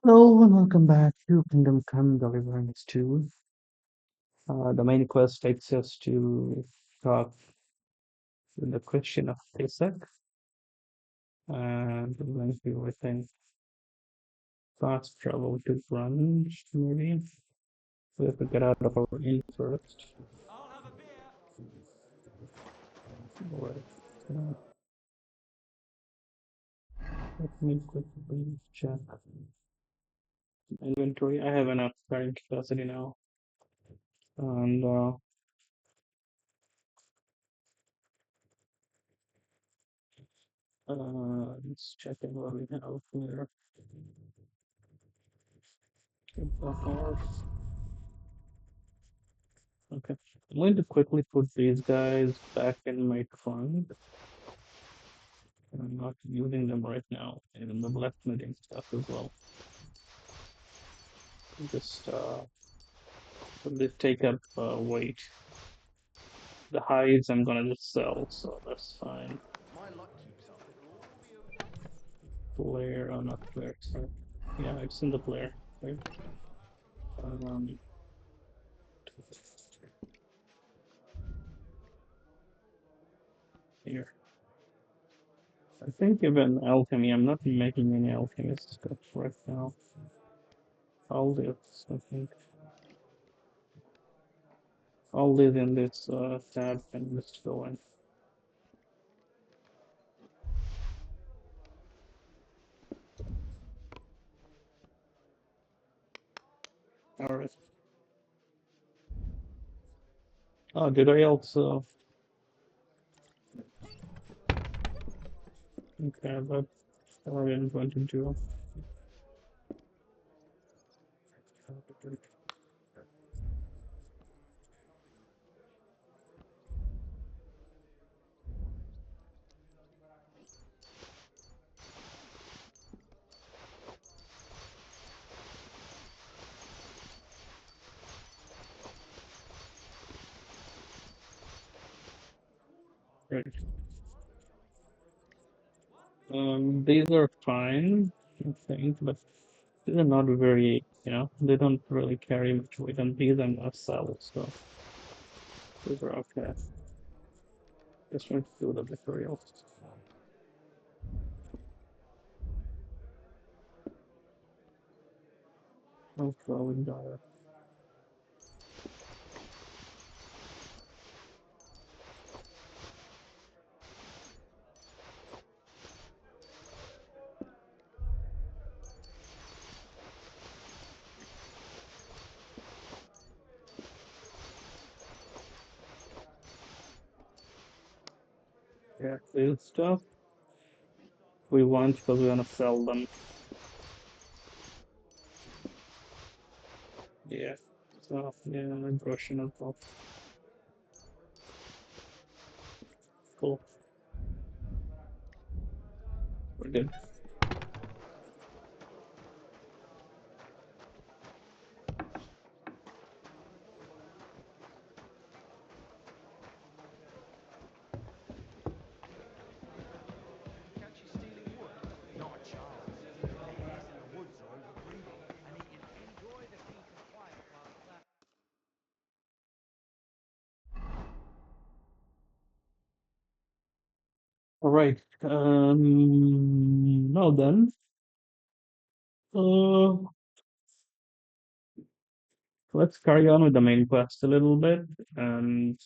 Hello and welcome back to Kingdom Come Deliverance 2. The main quest takes us to talk to the Christian of Pesach, and we're going to, I think, fast travel to Grund, maybe. We have to get out of our inn first. Alright, uh, let me quickly check inventory. I have enough carrying capacity now, and let's check in what we have here. Okay. I'm going to quickly put these guys back in my trunk. I'm not using them right now, and the blacksmithing stuff as well. Just they take up weight. The hides I'm gonna just sell, so that's fine. Flare, oh not flare, sorry. Yeah, it's in the flare. Right? Um, here. I think even alchemy, I'm not making any alchemist stuff right now. All this, I think. All this in this tab and just go in. Alright. Oh, did I also? Okay, that's what I'm going to do. Right. These are fine, I think, but these are not very, they don't really carry much weight, and these I'm not sell, so these are okay. Just want to do the materials. No throwing dollar. Yeah, this stuff we want because we want to sell them. Yeah. So yeah, I'm brushing it off. Cool. We're good. All right. Now then, uh, let's carry on with the main quest a little bit, and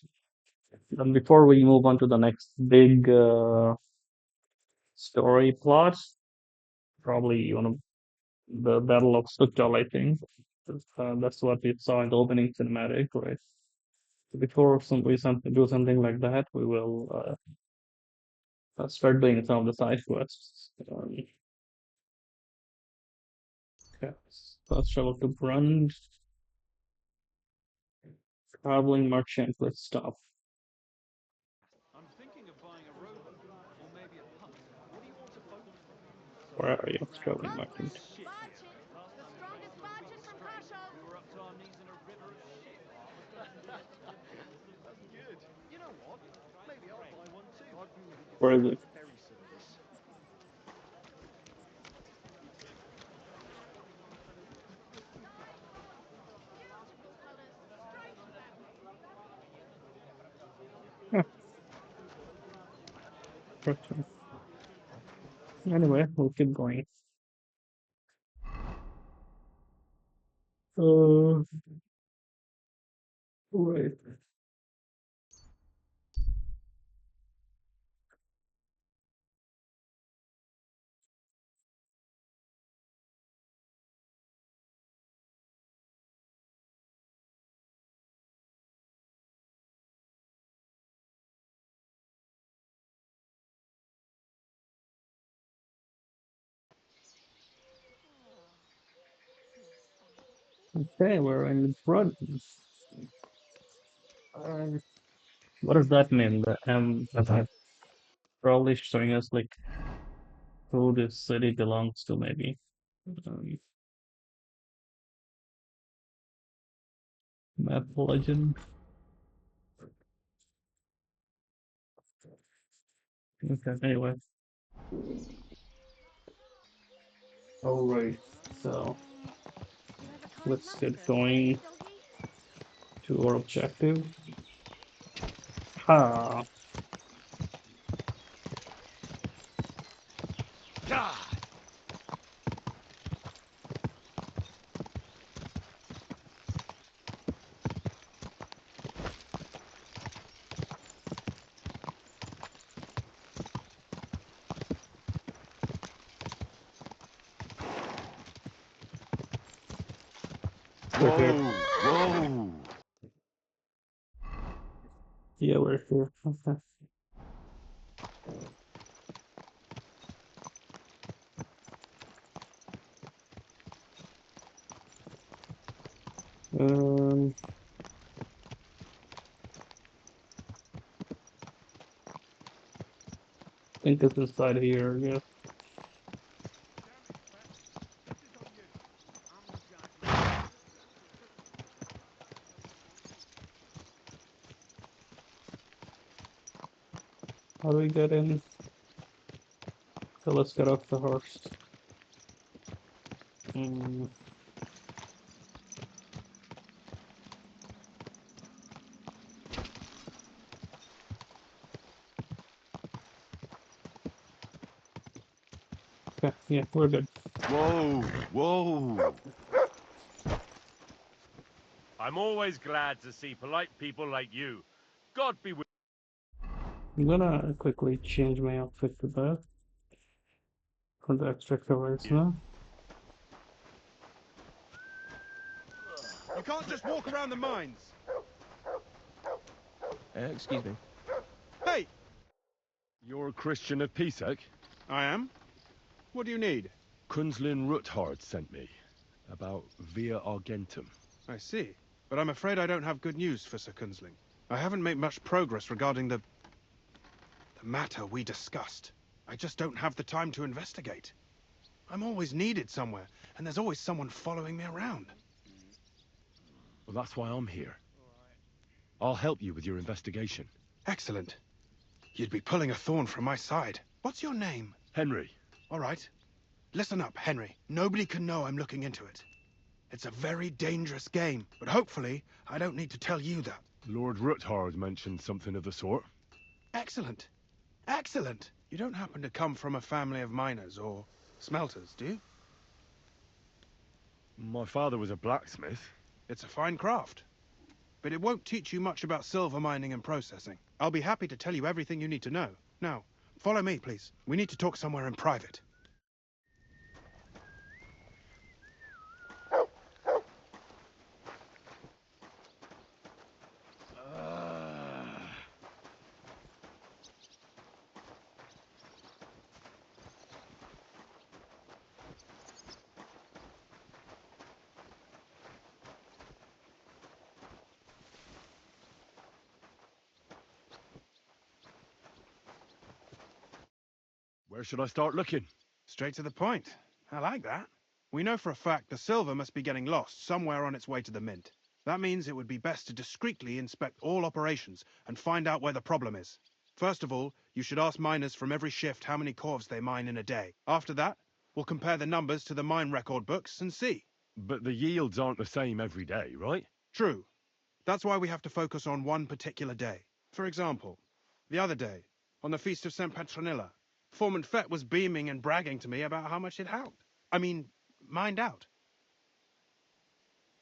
then before we move on to the next big story plot, probably the Battle of Suktal, I think. That's what we saw in the opening cinematic, right? Before do something like that, we will start doing some of the side quests. Okay. Let's travel to Grund, traveling merchant. Let's stop. Where are you? Traveling merchant. Where is it? construction. Anyway, we'll keep going. Uh, right. Okay, we're in Grund. Uh, what does that mean? The that probably showing us like who this city belongs to, maybe. Um, map legend. Okay, anyway. All right, so let's get going to our objective. Ha! We're here. Whoa! Yeah, we're here. Okay. Um, I think it's inside here. Yeah. How do we get in? So let's get off the horse. Mm, okay, yeah, we're good. Whoa! I'm always glad to see polite people like you. God be with I'm gonna quickly change my outfit to that for the extra coverage you. now. You can't just walk around the mines. Excuse me. Hey! You're a Christian of Pisak? I am. What do you need? Kunzlin Ruthard sent me. About Via Argentum. I see. But I'm afraid I don't have good news for Sir Kunzling. I haven't made much progress regarding the matter we discussed. I just don't have the time to investigate. I'm always needed somewhere, and there's always someone following me around. Well, that's why I'm here. I'll help you with your investigation. Excellent. You'd be pulling a thorn from my side. What's your name? Henry. All right. Listen up, Henry. Nobody can know I'm looking into it. It's a very dangerous game, but hopefully I don't need to tell you that. Lord Ruthard mentioned something of the sort. Excellent. Excellent. You don't happen to come from a family of miners or smelters, do you? My father was a blacksmith. It's a fine craft. But it won't teach you much about silver mining and processing. I'll be happy to tell you everything you need to know. Now, follow me, please. We need to talk somewhere in private. Where should I start looking? Straight to the point. I like that. We know for a fact the silver must be getting lost somewhere on its way to the mint. That means it would be best to discreetly inspect all operations and find out where the problem is. First of all, you should ask miners from every shift how many corves they mine in a day. After that, we'll compare the numbers to the mine record books and see. But the yields aren't the same every day, right? True. That's why we have to focus on one particular day. For example, the other day, on the Feast of St. Petronilla. Foreman Fett was beaming and bragging to me about how much it helped. I mean, mined out.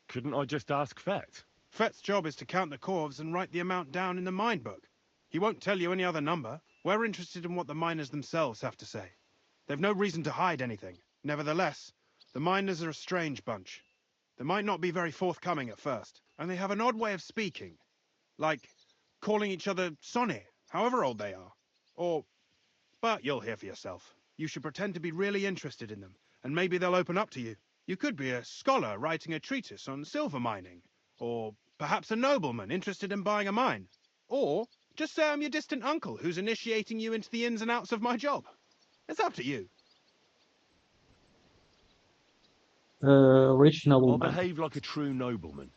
Couldn't I just ask Fett? Fett's job is to count the corves and write the amount down in the mine book. He won't tell you any other number. We're interested in what the miners themselves have to say. They've no reason to hide anything. Nevertheless, the miners are a strange bunch. They might not be very forthcoming at first, and they have an odd way of speaking. Like calling each other Sonny, however old they are. But you'll hear for yourself. You should pretend to be really interested in them, and maybe they'll open up to you. You could be a scholar writing a treatise on silver mining, or perhaps a nobleman interested in buying a mine. Or just say I'm your distant uncle who's initiating you into the ins and outs of my job. It's up to you. Rich I'll nobleman. behave like a true nobleman.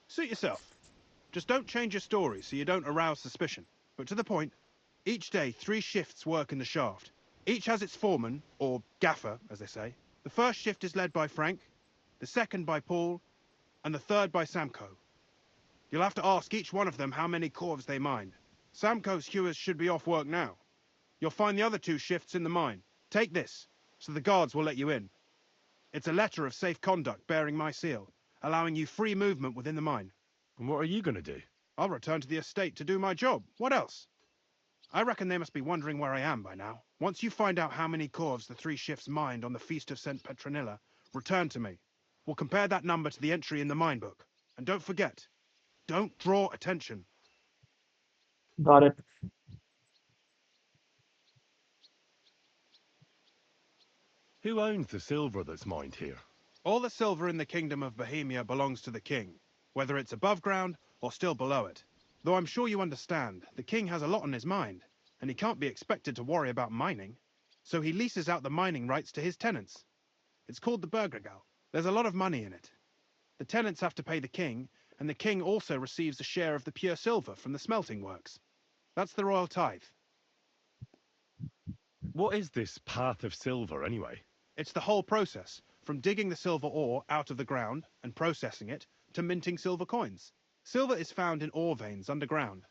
Suit yourself. Just don't change your story so you don't arouse suspicion. But to the point, each day 3 shifts work in the shaft. Each has its foreman, or gaffer, as they say. The first shift is led by Frank, the second by Paul, and the third by Samko. You'll have to ask each one of them how many corves they mined. Samko's hewers should be off work now. You'll find the other 2 shifts in the mine. Take this, so the guards will let you in. It's a letter of safe conduct bearing my seal, allowing you free movement within the mine. And what are you going to do? I'll return to the estate to do my job. What else? I reckon they must be wondering where I am by now. Once you find out how many corves the 3 shifts mined on the Feast of St. Petronilla, return to me. We'll compare that number to the entry in the mine book. And don't forget, don't draw attention. Got it. Who owns the silver that's mined here? All the silver in the kingdom of Bohemia belongs to the king, whether it's above ground or still below it. Though I'm sure you understand, the king has a lot on his mind, and he can't be expected to worry about mining. So he leases out the mining rights to his tenants. It's called the Burgergal. There's a lot of money in it. The tenants have to pay the king, and the king also receives a share of the pure silver from the smelting works. That's the royal tithe. What is this path of silver, anyway? It's the whole process, from digging the silver ore out of the ground and processing it, to minting silver coins. Silver is found in ore veins underground.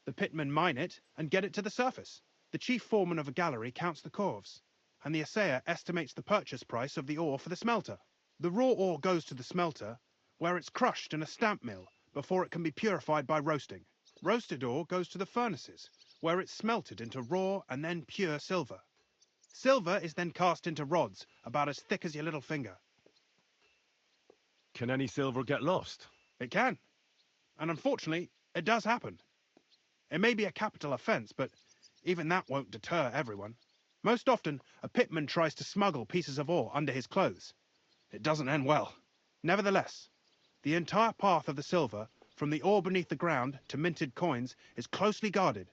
The pitmen mine it and get it to the surface. The chief foreman of a gallery counts the corves, and the assayer estimates the purchase price of the ore for the smelter. The raw ore goes to the smelter, where it's crushed in a stamp mill before it can be purified by roasting. Roasted ore goes to the furnaces, where it's smelted into raw and then pure silver. Silver is then cast into rods about as thick as your little finger. Can any silver get lost? It can. And unfortunately, it does happen. It may be a capital offence, but even that won't deter everyone. Most often, a pitman tries to smuggle pieces of ore under his clothes. It doesn't end well. Nevertheless, the entire path of the silver, from the ore beneath the ground to minted coins, is closely guarded.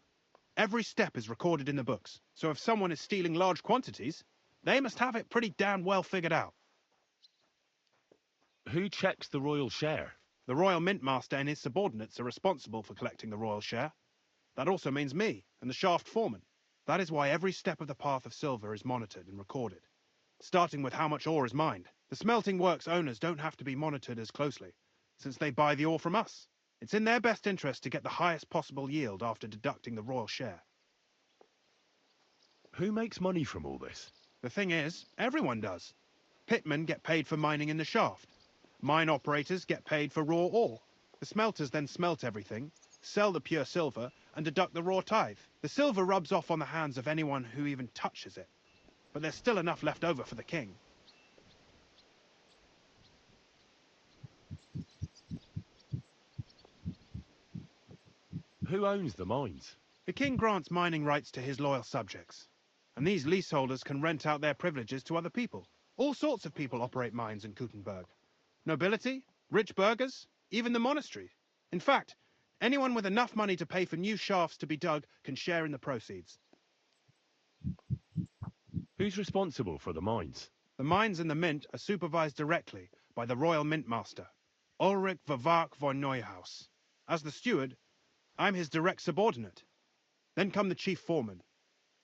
Every step is recorded in the books, so if someone is stealing large quantities, they must have it pretty damn well figured out. Who checks the royal share? The royal mint master and his subordinates are responsible for collecting the royal share. That also means me and the shaft foreman. That is why every step of the path of silver is monitored and recorded, starting with how much ore is mined. The smelting works owners don't have to be monitored as closely, since they buy the ore from us. It's in their best interest to get the highest possible yield after deducting the royal share. Who makes money from all this? The thing is, everyone does. Pitmen get paid for mining in the shaft. Mine operators get paid for raw ore. The smelters then smelt everything, sell the pure silver, and deduct the raw tithe. The silver rubs off on the hands of anyone who even touches it. But there's still enough left over for the king. Who owns the mines? The king grants mining rights to his loyal subjects. And these leaseholders can rent out their privileges to other people. All sorts of people operate mines in Gutenberg. Nobility, rich burghers, even the monastery. In fact, anyone with enough money to pay for new shafts to be dug can share in the proceeds. Who's responsible for the mines? The mines and the mint are supervised directly by the royal mint master, Ulrich Vervark von Neuhaus. As the steward, I'm his direct subordinate. Then come the chief foreman,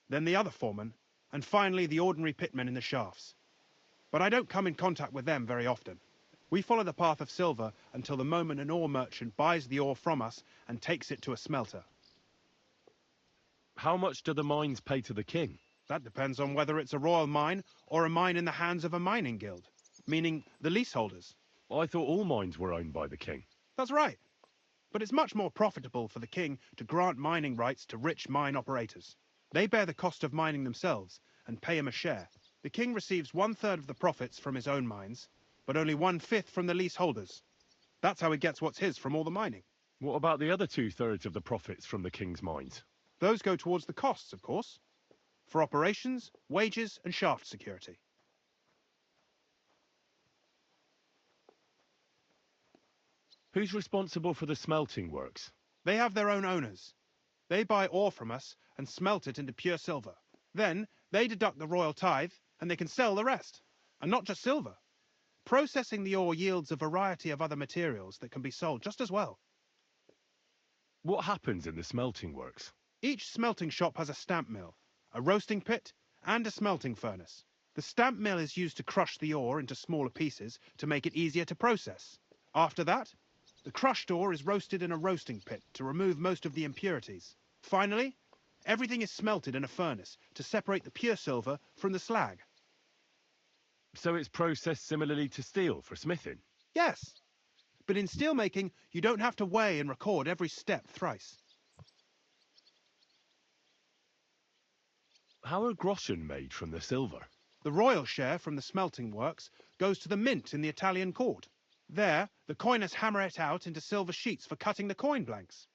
then the other foreman, and finally the ordinary pitmen in the shafts. But I don't come in contact with them very often. We follow the path of silver until the moment an ore merchant buys the ore from us and takes it to a smelter. How much do the mines pay to the king? That depends on whether it's a royal mine or a mine in the hands of a mining guild, meaning the leaseholders. I thought all mines were owned by the king. That's right. But it's much more profitable for the king to grant mining rights to rich mine operators. They bear the cost of mining themselves and pay him a share. The king receives 1/3 of the profits from his own mines, but only 1/5 from the leaseholders. That's how he gets what's his from all the mining. What about the other 2/3 of the profits from the king's mines? Those go towards the costs, of course, for operations, wages, and shaft security. Who's responsible for the smelting works? They have their own owners. They buy ore from us and smelt it into pure silver. Then they deduct the royal tithe and they can sell the rest. And not just silver. Processing the ore yields a variety of other materials that can be sold just as well. What happens in the smelting works? Each smelting shop has a stamp mill, a roasting pit, and a smelting furnace. The stamp mill is used to crush the ore into smaller pieces to make it easier to process. After that, the crushed ore is roasted in a roasting pit to remove most of the impurities. Finally, everything is smelted in a furnace to separate the pure silver from the slag. So it's processed similarly to steel for smithing? Yes, but in steelmaking, you don't have to weigh and record every step thrice. How are groschen made from the silver? The royal share from the smelting works goes to the mint in the Italian court. There, the coiners hammer it out into silver sheets for cutting the coin blanks.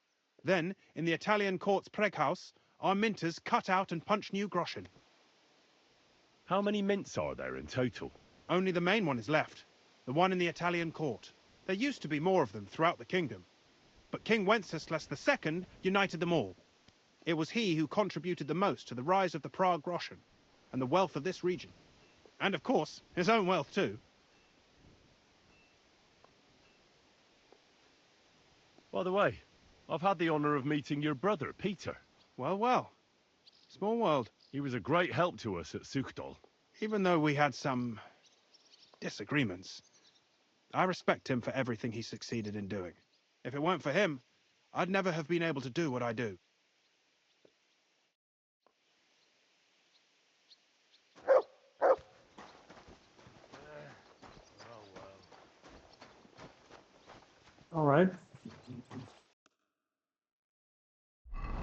Then, in the Italian court's preghouse, our minters cut out and punch new groschen. How many mints are there in total? Only the main one is left, the one in the Italian court. There used to be more of them throughout the kingdom, but King Wenceslas II united them all. It was he who contributed the most to the rise of the Prague groschen and the wealth of this region. And of course, his own wealth too. By the way, I've had the honor of meeting your brother, Peter. Well, well. Small world. He was a great help to us at Suchdol. Even though we had some disagreements, I respect him for everything he succeeded in doing. If it weren't for him, I'd never have been able to do what I do. All right.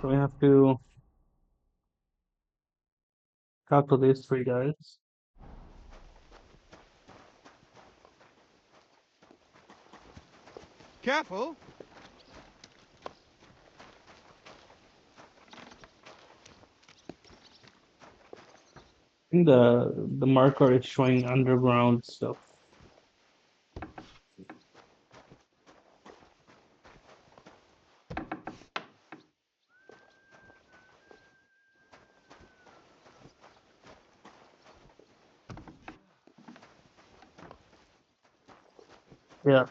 So we have to talk to these three guys. Careful! I think the marker is showing underground stuff. Yeah.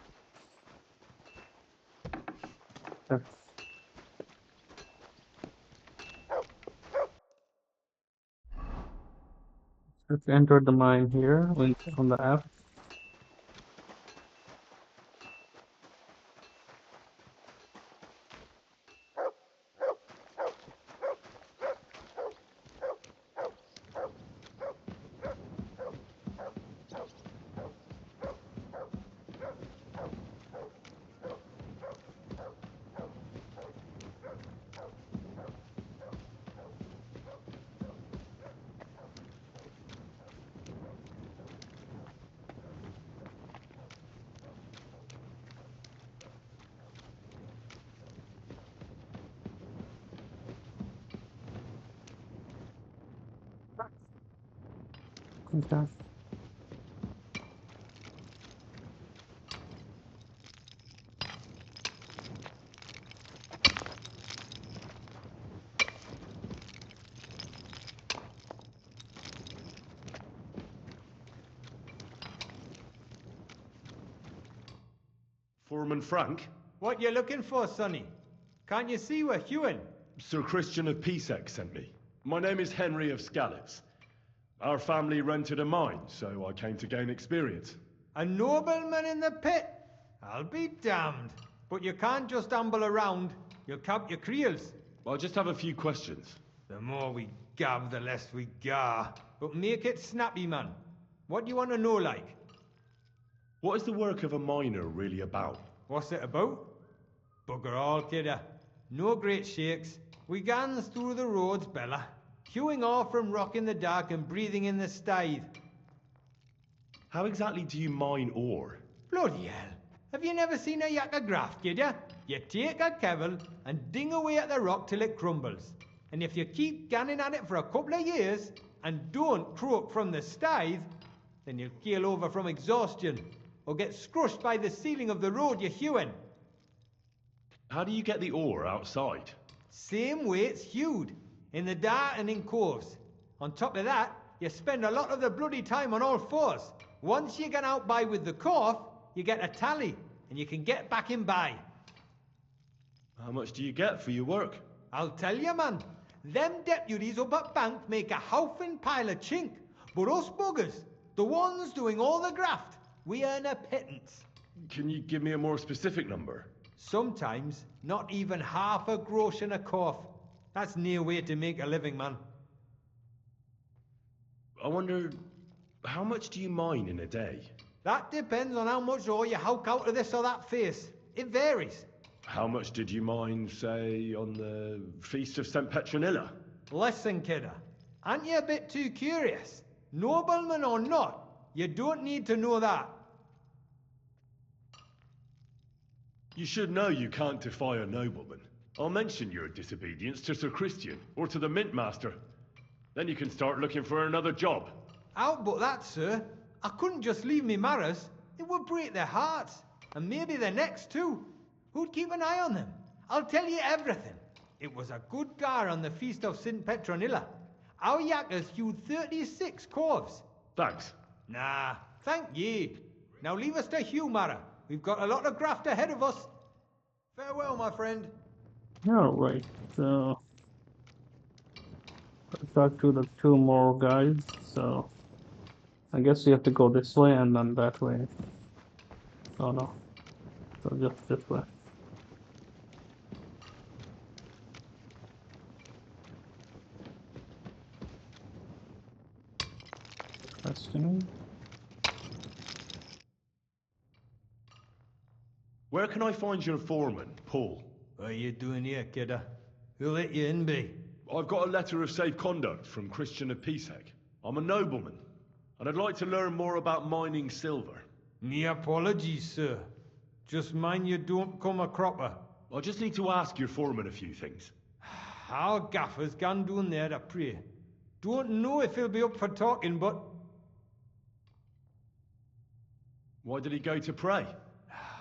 Okay. Let's enter the mine here on the app. Okay. Foreman Frank? What you looking for, Sonny? Can't you see we're Hewin? Sir Christian of Pisek sent me. My name is Henry of Skalitz. Our family rented a mine, so I came to gain experience. A nobleman in the pit? I'll be damned. But you can't just amble around. You'll cap your creels. I just have a few questions. The more we gab, the less we gar. But make it snappy, man. What do you want to know, like? What is the work of a miner really about? What's it about? Bugger all, kidder. No great shakes. We gans through the roads, Bella. Queuing off from rock in the dark and breathing in the stithe. How exactly do you mine ore? Bloody hell. Have you never seen a yakka graft, kidder? You take a kevel and ding away at the rock till it crumbles. And if you keep ganning at it for a couple of years and don't croak from the stithe, then you'll keel over from exhaustion or get scrushed by the ceiling of the road you're hewing. How do you get the ore outside? Same way it's hewed, in the dark and in coves. On top of that, you spend a lot of the bloody time on all fours. Once you get out by with the cough, you get a tally, and you can get back in by. How much do you get for your work? I'll tell you, man. Them deputies up at bank make a howfin pile of chink. But us buggers, the ones doing all the graft, we earn a pittance. Can you give me a more specific number? Sometimes, not even half a grosh and a cough. That's near way to make a living, man. I wonder, how much do you mine in a day? That depends on how much ore you howk out of this or that face. It varies. How much did you mine, say, on the Feast of St. Petronilla? Listen, kidder. Aren't you a bit too curious? Nobleman or not, you don't need to know that. You should know you can't defy a nobleman. I'll mention your disobedience to Sir Christian, or to the Mint Master. Then you can start looking for another job. Out but that, sir. I couldn't just leave me marrows. It would break their hearts. And maybe their necks too. Who'd keep an eye on them? I'll tell you everything. It was a good gar on the Feast of St. Petronilla. Our yakkers hewed 36 corves. Thanks. Nah, thank ye. Now leave us to hew, Mara. We've got a lot of graft ahead of us. Farewell, my friend. Alright, so let's talk to the two more guys, so I guess you have to go this way and then that way. Oh no. So just this way. Interesting. Where can I find your foreman, Paul? What are you doing here, kidder? Who let you in, be? I've got a letter of safe conduct from Christian of Pisek. I'm a nobleman, and I'd like to learn more about mining silver. Me apologies, sir. Just mind you don't come a cropper. I just need to ask your foreman a few things. Our gaffer's gone down there to pray. Don't know if he'll be up for talking, but... Why did he go to pray?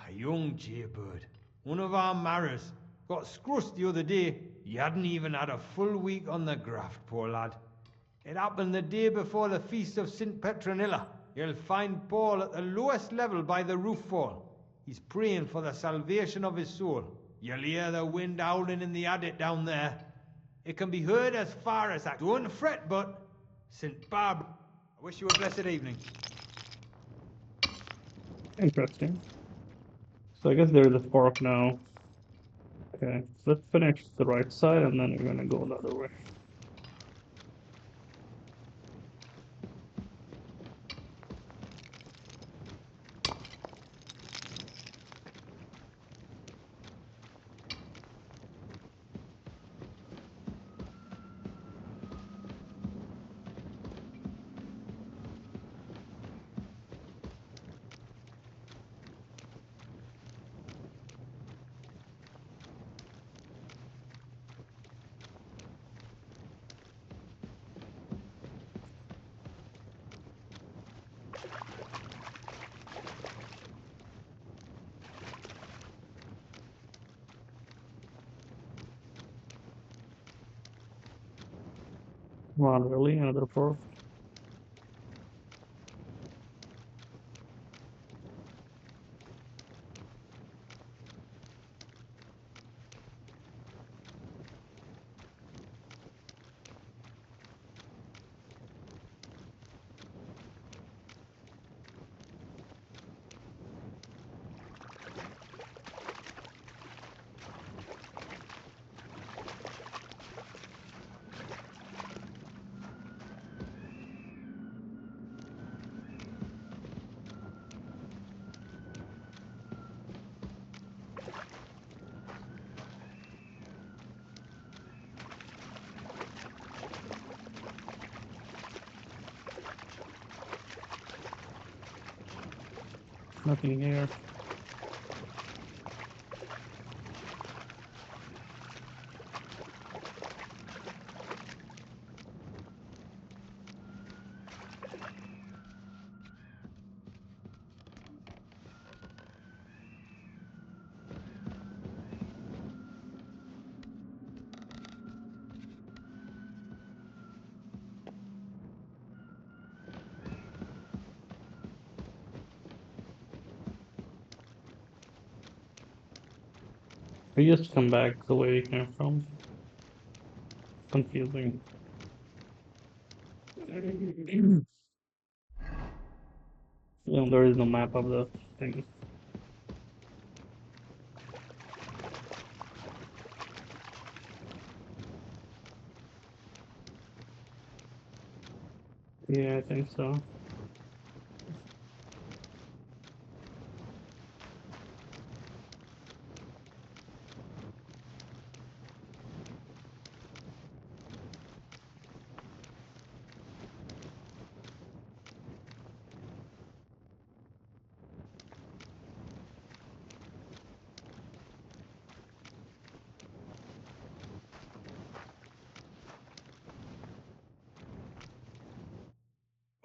A young jaybird. One of our marrows. Got scrussed the other day. He hadn't even had a full week on the graft, poor lad. It happened the day before the Feast of St. Petronilla. You'll find Paul at the lowest level by the roof fall. He's praying for the salvation of his soul. You'll hear the wind howling in the adit down there. It can be heard as far as that. Don't fret, but St. Barb. I wish you a blessed evening. Interesting. So I guess there's a fork now. Okay, so let's finish the right side and then we're gonna go the other way. Come on, really? Another fork? Nothing here. We just come back the way we came from. Confusing. There is no map of the thing. Yeah, I think so.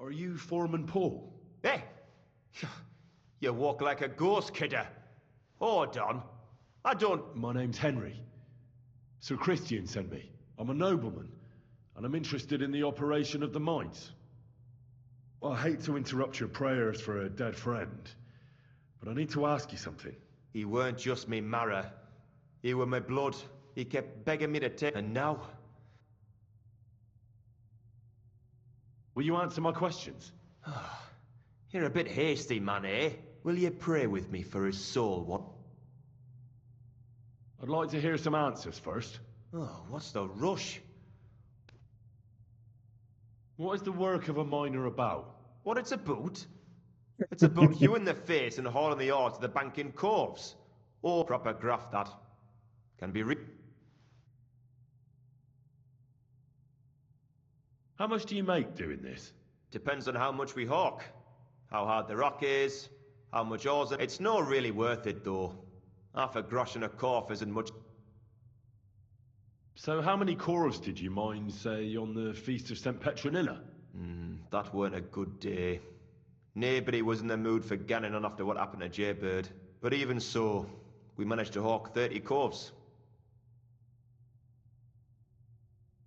Are you Foreman Paul? Hey! You walk like a ghost, kidder. Hold on. I don't... My name's Henry. Sir Christian sent me. I'm a nobleman, and I'm interested in the operation of the mines. I hate to interrupt your prayers for a dead friend, but I need to ask you something. He weren't just me marrow. He were my blood. He kept begging me to take... And now... Will you answer my questions? You're a bit hasty, man, eh? Will you pray with me for his soul, what? I'd like to hear some answers first. Oh, what's the rush? What is the work of a miner about? What it's about? It's about you in the face and hauling the ore to the banking coves. Or proper graft that can be How much do you make doing this? Depends on how much we hawk. How hard the rock is, how much ore's... It's not really worth it, though. Half a grosh and a corf isn't much... So how many corals did you mine, say, on the Feast of St. Petronilla? That weren't a good day. Nobody was in the mood for ganning on after what happened to Jaybird. But even so, we managed to hawk 30 corves.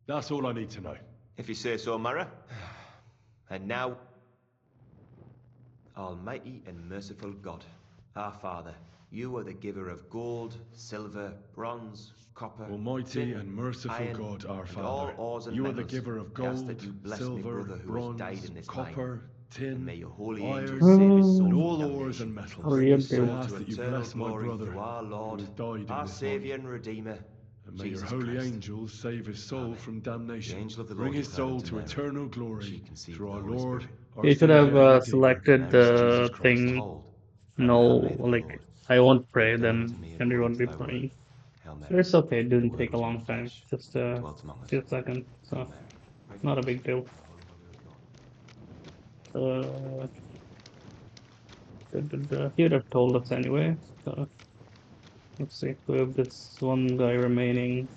That's all I need to know. If you say so, Mara. And now... Almighty and merciful God, our Father, you are the giver of gold, silver, bronze, copper, Almighty tin, and merciful iron, God, our and Father, all ores and you are the metals. giver of I ask gold, that you bless me silver, brother who has died bronze, in this copper, mine. tin, And may your holy iron, angels save his soul and from all ores damnation. and metals. Bring his Hurry soul up, I ask to that you eternal bless my glory brother through our Lord, who has died in our this Saviour mine. and Redeemer, And may Jesus your holy Christ. angels save his soul Amen. from damnation. The angel of the Bring Lord his declared soul unto to Mary, eternal and glory she conceived through of our the Holy Lord, Spirit. our You should have Saviour and Redeemer, selected Mary's the Jesus Christ. thing. Behold, No, handmaid of the like Lord. I won't Be pray, it done unto then me Henry according won't to be thy word. praying. Hail But Mary, it's okay, it the didn't Word take a became long time. flesh, Just and a dwelt among us. few seconds, Hail so Mary, pray for not a us, big deal. the Holy Mother of God. Uh, he would have told us anyway. So let's see, we have this one guy remaining.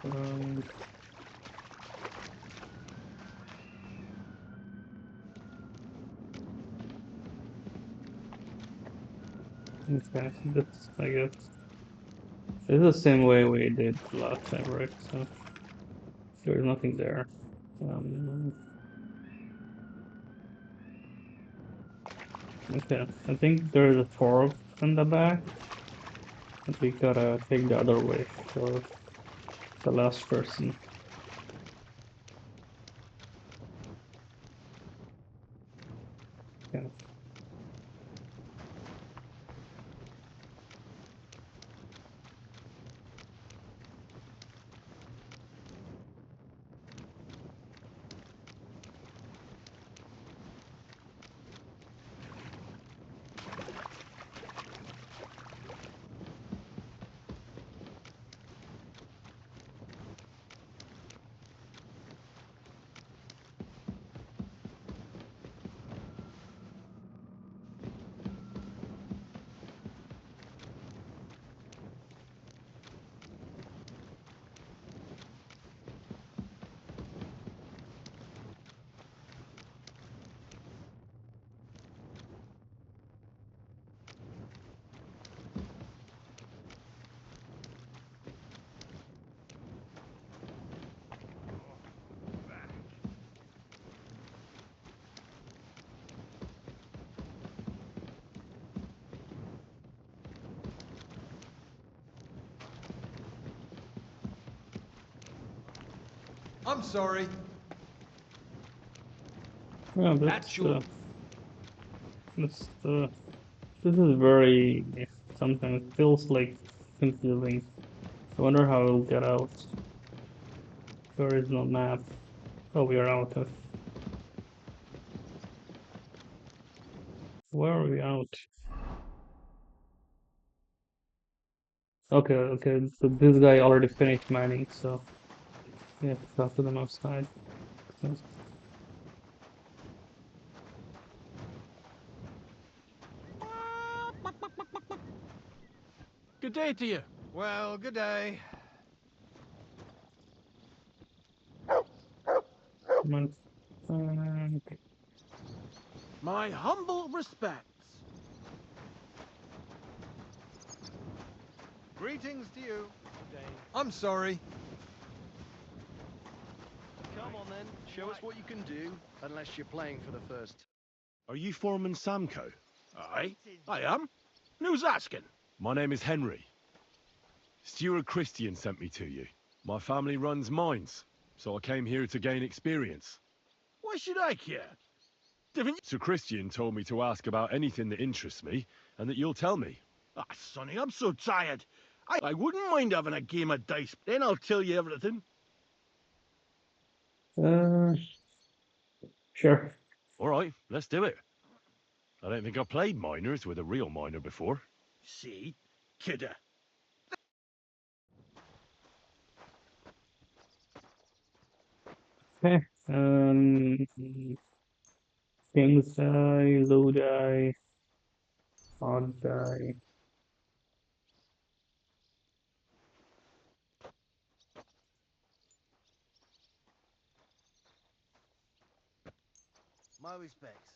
Um, okay, this I guess it's the same way we did last time, right? So there's nothing there. Um, okay, I think there's a fork in the back, and we gotta take the other way for the last person. Yeah. I'm sorry. Yeah, That's your... this this is very sometimes feels like confusing. I wonder how we'll get out. There is no map. Oh, we are out of. Where are we out? Okay, okay. So this guy already finished mining, so we have to talk to them outside. So, Good day to you. Well, good day. come on. Okay. My humble respects. Greetings to you. I'm sorry. Come on then, show us what you can do, unless you're playing for the first. Are you Foreman Samco? Aye, I am. Who's asking? My name is Henry. Stuart Christian sent me to you. My family runs mines, so I came here to gain experience. Why should I care? Different... Sir Christian told me to ask about anything that interests me, and that you'll tell me. Ah, Sonny, I'm so tired. I wouldn't mind having a game of dice. Then I'll tell you everything. Uh, sure. All right, let's do it. I don't think I've played miners with a real miner before. See? Kidder. Okay. King's die, low die, odd die. My respects.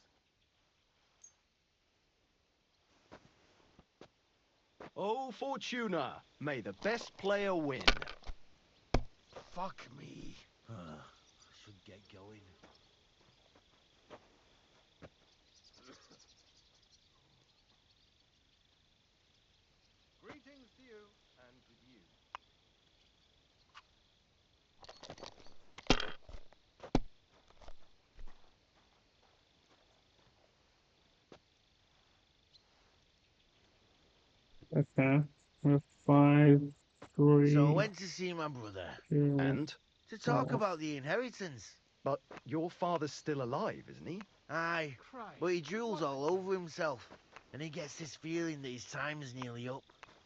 Oh, Fortuna, may the best player win. Fuck me. I should get going. Greetings to you, and with you. Okay. We have 5, So I 3, went to see my brother 2, And? to talk 1. about the inheritance. But your father's still alive, isn't he? Aye, Christ. but he drools all over himself, and he gets this feeling that his time is nearly up.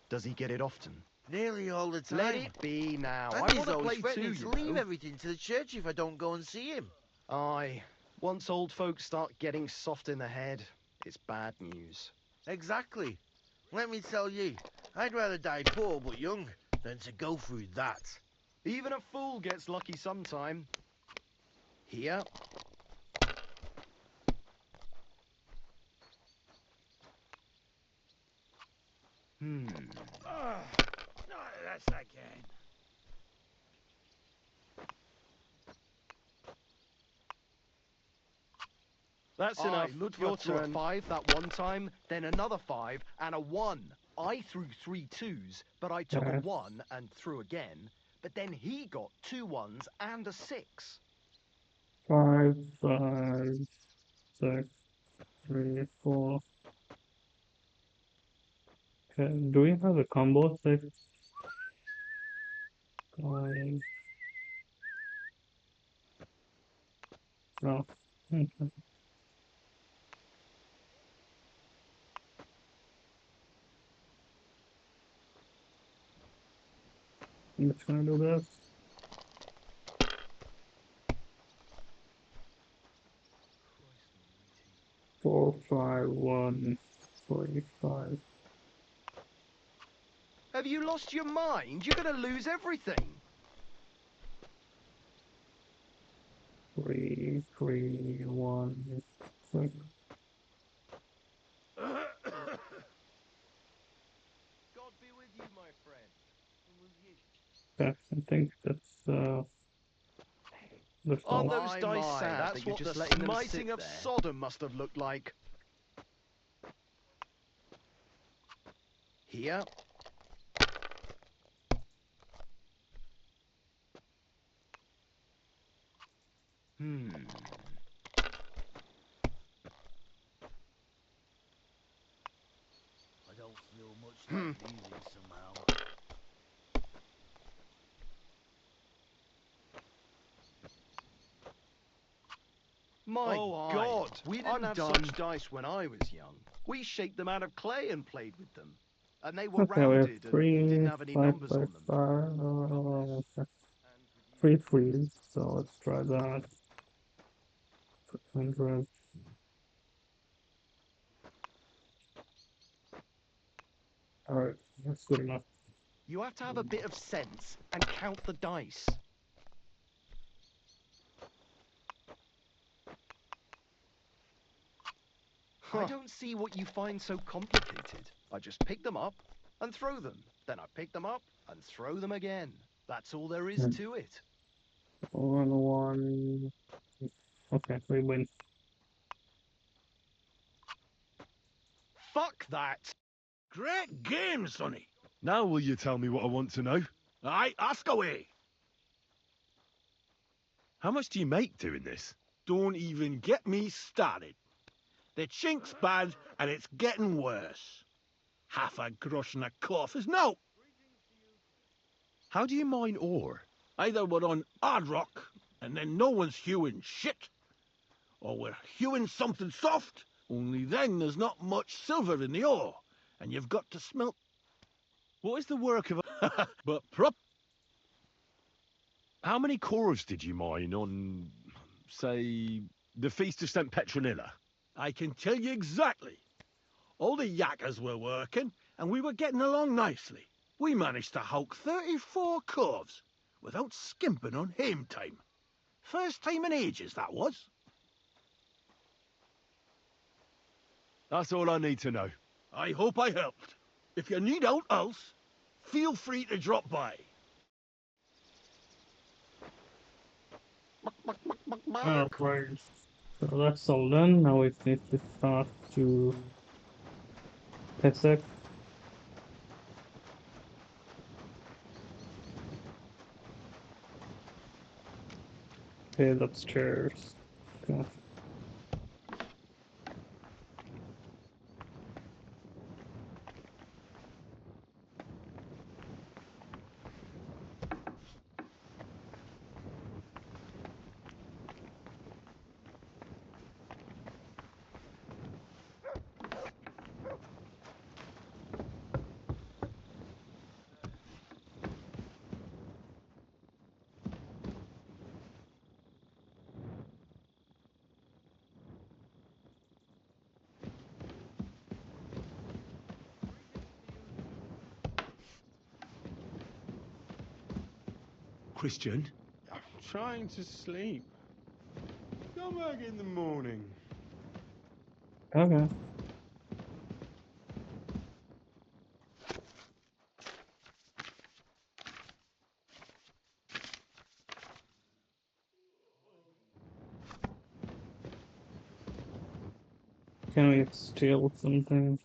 Does he get it often? Nearly all the time. Let it be now. And I he's want to always play too, threatening to you leave know. everything to the church if I don't go and see him. Aye. Once old folks start getting soft in the head, it's bad news. Exactly. Let me tell you, I'd rather die poor but young than to go through that. Even a fool gets lucky sometime. Here. Ah, no, that's again. That's Aye, enough. look Your for through a turn. 5 that one time, then another 5 and a 1. I threw 3 2s, but I took a Okay. 1 and threw again. But then he got 2 1s and a 6. 5, 5, 6, 3, 4. Okay. Do we have a combo 6? 5. No. Okay. I'm just gonna do this. 4, 5, 1, 3, 5. Have you lost your mind? You're going to lose everything. 3, 3, 1, 6. God be with you, my friend. Okay. I think that's Aren't all. those dice sad? That's that you're what just the letting them smiting sit of there? Sodom must have looked like. Here. I don't feel much like leaving somehow. My Oh, God! we I'm didn't have done. such dice when I was young. We shaped them out of clay and played with them. And they were Okay, we have rounded and didn't have any numbers on them. 5 okay. 3 freeze, so let's try that. 600. Alright, that's good enough. You have to have a bit of sense and count the dice. I don't see what you find so complicated. I just pick them up and throw them. Then I pick them up and throw them again. That's all there is to it. 1. Okay, we win. Fuck that! Great game, Sonny. Now will you tell me what I want to know? Aye, ask away. How much do you make doing this? Don't even get me started. The chink's bad, and it's getting worse. Half a grosh and a cough is no. How do you mine ore? Either we're on hard rock, and then no one's hewing shit, or we're hewing something soft, only then there's not much silver in the ore, and you've got to smelt. What is the work of a... But prop. How many cores did you mine on, say, the Feast of St. Petronilla? I can tell you exactly. All the yakkers were working, and we were getting along nicely. We managed to hulk 34 coves without skimping on hame time. First time in ages, that was. That's all I need to know. I hope I helped. If you need out else, feel free to drop by. Alright, so that's all done. Now we need to start to Pesach. Head upstairs. Okay. Christian? I'm trying to sleep. Come back in the morning. Okay. Can we steal something?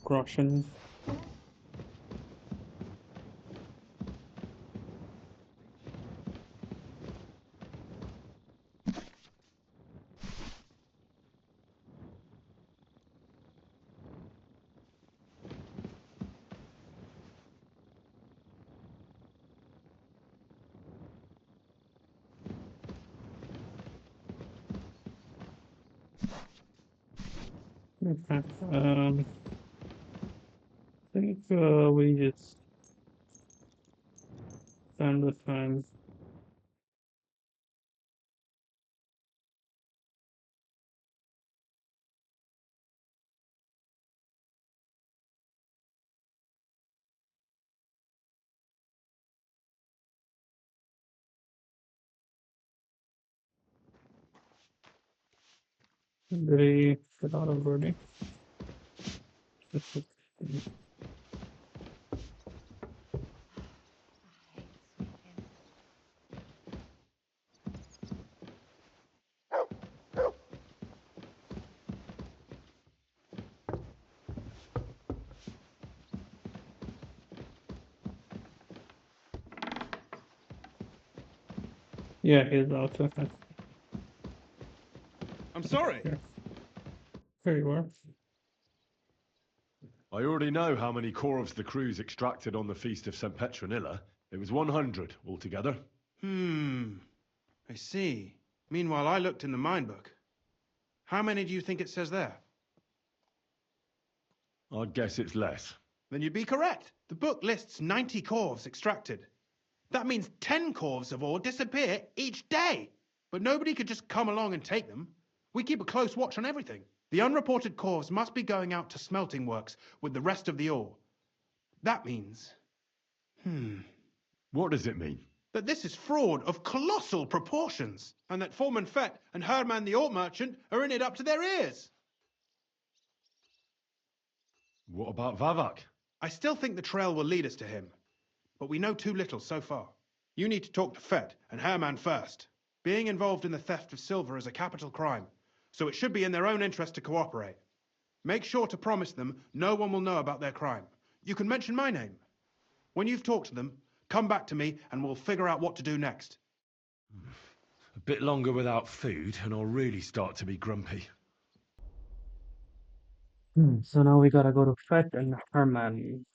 Groschen. Okay. I think we just spend the time. Very get out of already. Yeah, he's out. Okay. I'm sorry. Here. Here you are. I already know how many corvs the crews extracted on the Feast of St. Petronilla. It was 100 altogether. I see. Meanwhile, I looked in the mine book. How many do you think it says there? I'd guess it's less. Then you'd be correct. The book lists 90 corvs extracted. That means 10 corvs of ore disappear each day. But nobody could just come along and take them. We keep a close watch on everything. The unreported corvs must be going out to smelting works with the rest of the ore. That means... What does it mean? that this is fraud of colossal proportions, and that Foreman Fett and Herman the ore merchant are in it up to their ears. What about Vavak? I still think the trail will lead us to him, but we know too little so far. You need to talk to Fett and Herman first. Being involved in the theft of silver is a capital crime, so it should be in their own interest to cooperate. Make sure to promise them no one will know about their crime. You can mention my name. When you've talked to them, come back to me and we'll figure out what to do next. A bit longer without food and I'll really start to be grumpy. So now we gotta go to Fett and Herman.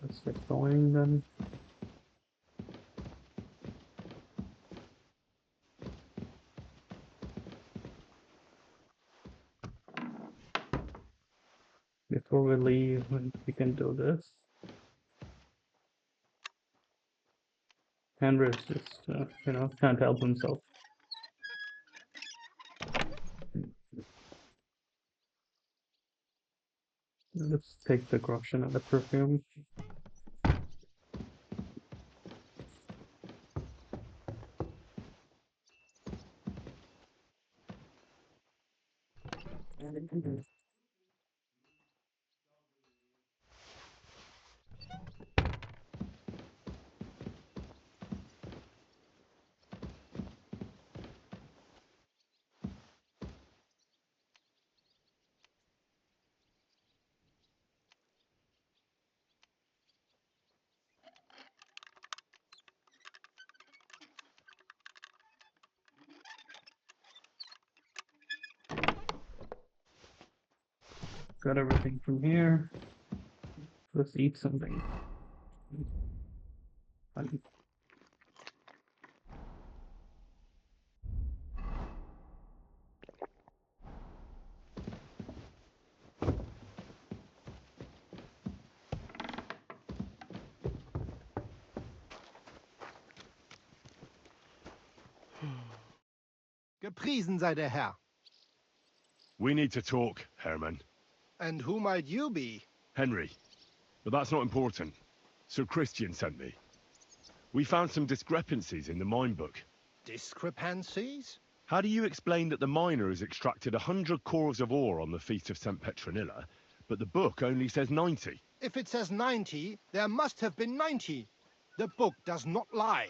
Let's get going then. Before we leave, we can do this. Henry's just, can't help himself. Let's take the corruption and the perfume. Got everything from here. Let's eat something. Gepriesen sei der Herr. We need to talk, Herman. And who might you be? Henry. But that's not important. Sir Christian sent me. We found some discrepancies in the mine book. Discrepancies? How do you explain that the miner has extracted 100 corvs of ore on the Feast of St. Petronilla, but the book only says 90? If it says 90, there must have been 90. The book does not lie.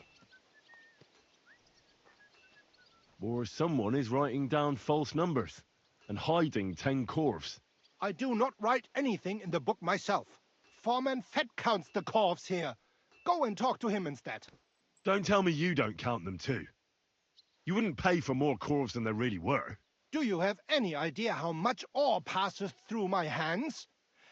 Or someone is writing down false numbers and hiding 10 corvs. I do not write anything in the book myself. Foreman Fett counts the corvs here. Go and talk to him instead. Don't tell me you don't count them too. You wouldn't pay for more corvs than there really were. Do you have any idea how much ore passes through my hands?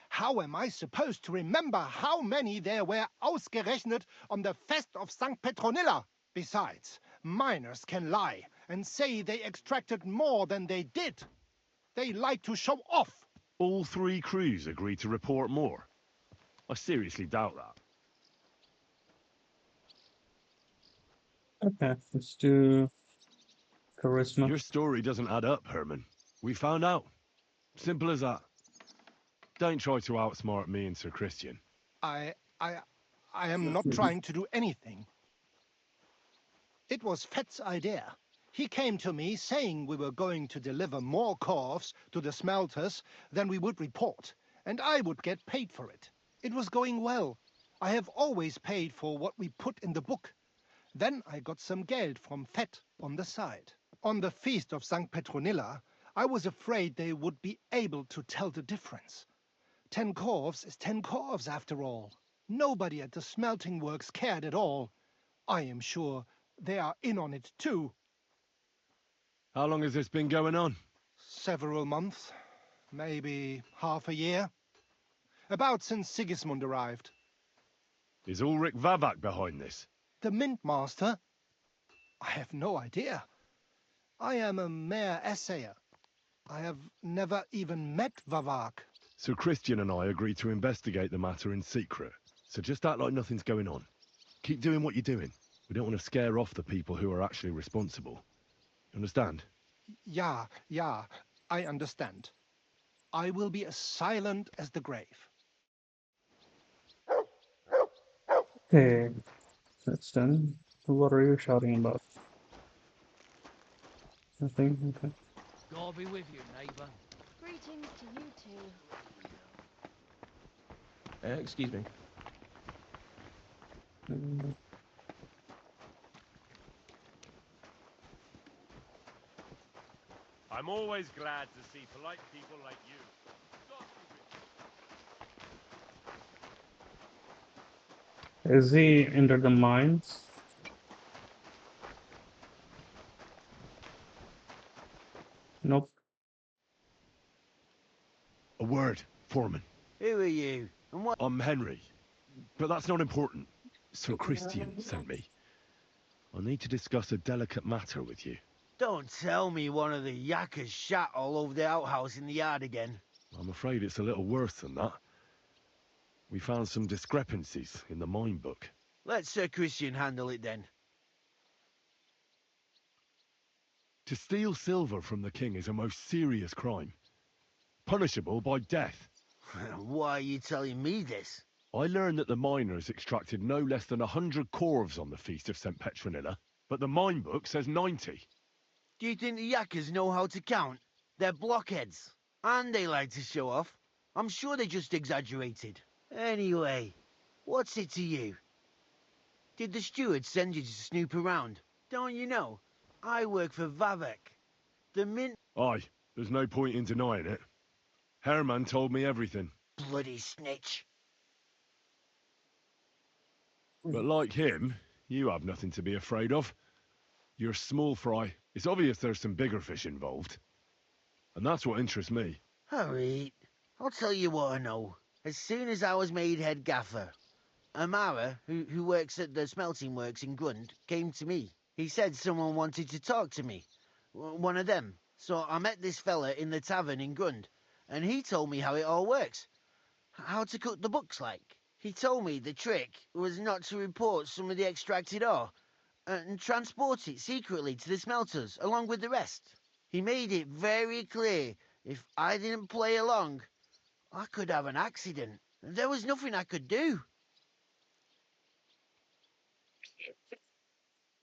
How am I supposed to remember how many there were ausgerechnet on the Fest of St. Petronilla? Besides, miners can lie and say they extracted more than they did. They like to show off. All 3 crews agreed to report more. I seriously doubt that. Okay, let's do charisma. Your story doesn't add up, Herman. We found out. Simple as that. Don't try to outsmart me and Sir Christian. I am not trying to do anything. It was Fett's idea. He came to me saying we were going to deliver more corvs to the smelters than we would report, and I would get paid for it. It was going well. I have always paid for what we put in the book. Then I got some geld from Fett on the side. On the Feast of St. Petronilla, I was afraid they would be able to tell the difference. 10 corvs is 10 corvs after all. Nobody at the smelting works cared at all. I am sure they are in on it too. How long has this been going on? Several months, maybe half a year. About since Sigismund arrived. Is Ulrich Vavak behind this? The Mint Master? I have no idea. I am a mere assayer. I have never even met Vavak. Sir Christian and I agreed to investigate the matter in secret, so just act like nothing's going on. Keep doing what you're doing. We don't want to scare off the people who are actually responsible. You understand? Yeah, I understand. I will be as silent as the grave. Okay, that's done. What are you shouting about? Nothing? Okay. God be with you, neighbour. Greetings to you too. Excuse me. Mm, I'm always glad to see polite people like you. God be with you. Is he under the mines? Nope. A word, Foreman. Who are you? And what? I'm Henry. But that's not important. Sir Christian sent me. I need to discuss a delicate matter with you. Don't tell me one of the yakkers shat all over the outhouse in the yard again. I'm afraid it's a little worse than that. We found some discrepancies in the mine book. Let Sir Christian handle it then. To steal silver from the king is a most serious crime. Punishable by death. Why are you telling me this? I learned that the miners extracted no less than 100 corves on the Feast of St. Petronilla, but the mine book says 90. Do you think the yakkers know how to count? They're blockheads. And they like to show off. I'm sure they just exaggerated. Anyway, what's it to you? Did the steward send you to snoop around? Don't you know? I work for Vavek. The mint... Aye, there's no point in denying it. Herman told me everything. Bloody snitch. But like him, you have nothing to be afraid of. You're small fry. It's obvious there's some bigger fish involved. And that's what interests me. Alright, I'll tell you what I know. As soon as I was made head gaffer, Amara, who works at the smelting works in Grund, came to me. He said someone wanted to talk to me. One of them. So I met this fella in the tavern in Grund, and he told me how it all works. How to cook the books like. He told me the trick was not to report some of the extracted ore, and transport it secretly to the smelters, along with the rest. He made it very clear, if I didn't play along, I could have an accident. There was nothing I could do.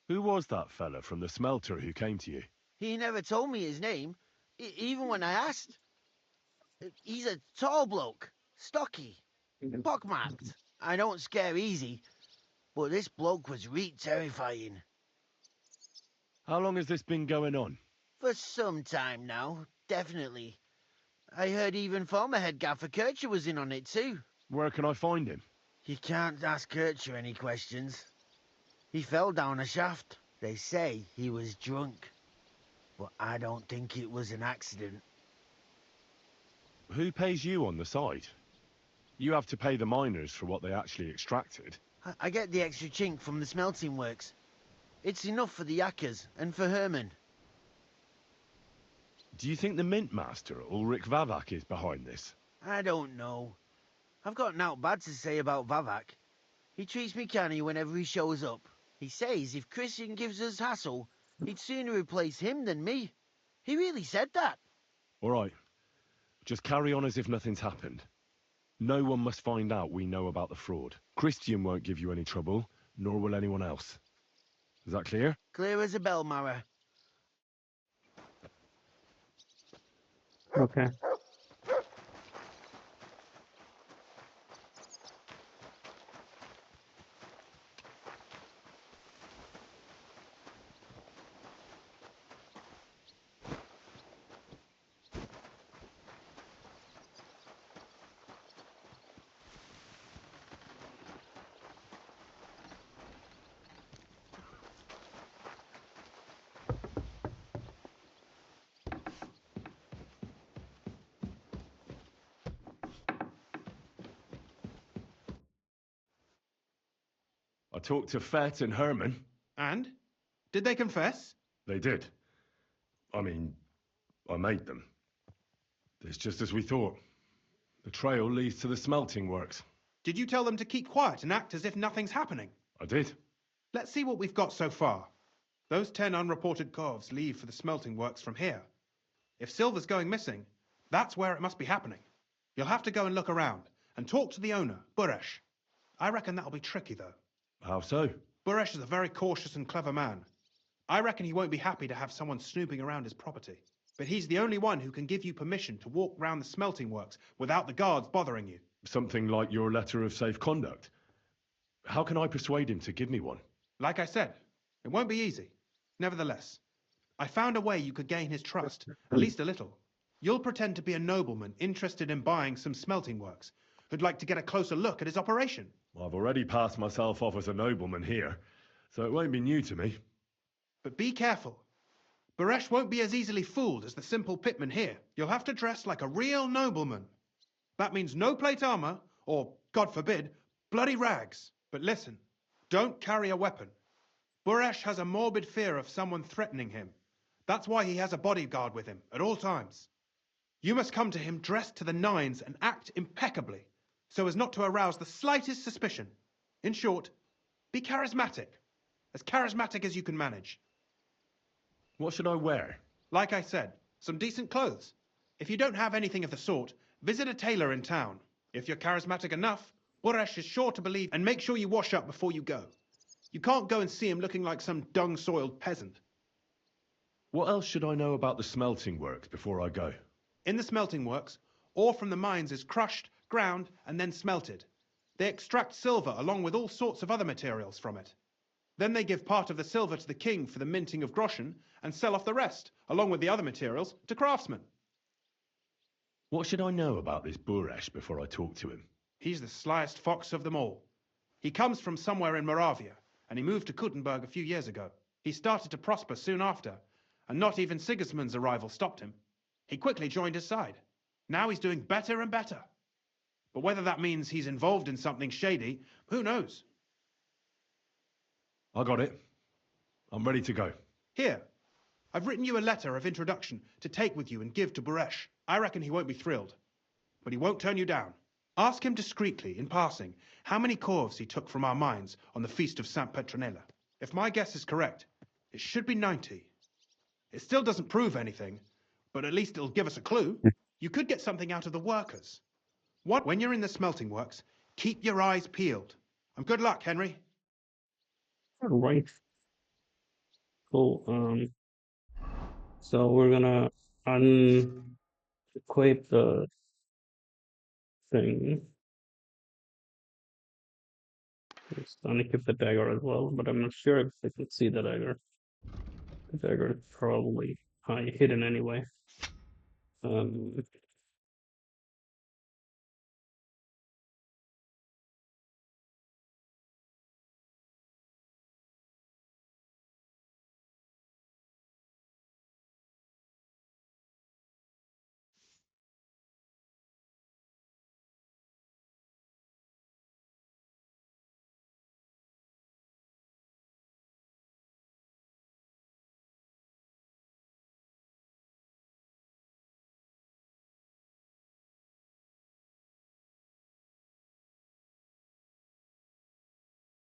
Who was that fella from the smelter who came to you? He never told me his name, even when I asked. He's a tall bloke, stocky, pockmarked. I don't scare easy, but this bloke was reet terrifying. How long has this been going on? For some time now, definitely. I heard even former head gaffer Kircher was in on it too. Where can I find him? You can't ask Kircher any questions. He fell down a shaft. They say he was drunk. But I don't think it was an accident. Who pays you on the side? You have to pay the miners for what they actually extracted. I get the extra chink from the smelting works. It's enough for the yakkers and for Herman. Do you think the mint master, Ulrich Vavak, is behind this? I don't know. I've got naught bad to say about Vavak. He treats me canny whenever he shows up. He says if Christian gives us hassle, he'd sooner replace him than me. He really said that. All right. Just carry on as if nothing's happened. No one must find out we know about the fraud. Christian won't give you any trouble, nor will anyone else. Is that clear? Clear as a bell, Mara. Okay. talked to Fett and Herman. And? Did they confess? They did. I mean, I made them. It's just as we thought. The trail leads to the smelting works. Did you tell them to keep quiet and act as if nothing's happening? I did. Let's see what we've got so far. Those 10 unreported corves leave for the smelting works from here. If silver's going missing, that's where it must be happening. You'll have to go and look around and talk to the owner, Buresh. I reckon that'll be tricky, though. How so? Buresh is a very cautious and clever man. I reckon he won't be happy to have someone snooping around his property. But he's the only one who can give you permission to walk round the smelting works without the guards bothering you. Something like your letter of safe conduct. How can I persuade him to give me one? Like I said, it won't be easy. Nevertheless, I found a way you could gain his trust, at least a little. You'll pretend to be a nobleman interested in buying some smelting works, who'd like to get a closer look at his operation. I've already passed myself off as a nobleman here, so it won't be new to me. But be careful. Buresh won't be as easily fooled as the simple pitman here. You'll have to dress like a real nobleman. That means no plate armor, or, God forbid, bloody rags. But listen, don't carry a weapon. Buresh has a morbid fear of someone threatening him. That's why he has a bodyguard with him at all times. You must come to him dressed to the nines and act impeccably, so as not to arouse the slightest suspicion. In short, be charismatic as you can manage. What should I wear? Like I said, some decent clothes. If you don't have anything of the sort, visit a tailor in town. If you're charismatic enough, Buresh is sure to believe, and make sure you wash up before you go. You can't go and see him looking like some dung-soiled peasant. What else should I know about the smelting works before I go? In the smelting works, ore from the mines is crushed, ground, and then smelted. They extract silver along with all sorts of other materials from it. Then they give part of the silver to the king for the minting of groschen, and sell off the rest, along with the other materials, to craftsmen. What should I know about this Buresh before I talk to him? He's the slyest fox of them all. He comes from somewhere in Moravia, and he moved to Kuttenberg a few years ago. He started to prosper soon after, and not even Sigismund's arrival stopped him. He quickly joined his side. Now he's doing better and better. But whether that means he's involved in something shady, who knows? I got it. I'm ready to go. Here, I've written you a letter of introduction to take with you and give to Buresh. I reckon he won't be thrilled, but he won't turn you down. Ask him discreetly, in passing, how many corves he took from our mines on the feast of Saint Petronella. If my guess is correct, it should be 90. It still doesn't prove anything, but at least it'll give us a clue. You could get something out of the workers. When you're in the smelting works, keep your eyes peeled. And good luck, Henry. All right. Cool. So we're gonna unequip the thing. Just unequip the dagger as well, but I'm not sure if I can see the dagger. The dagger is probably hidden anyway.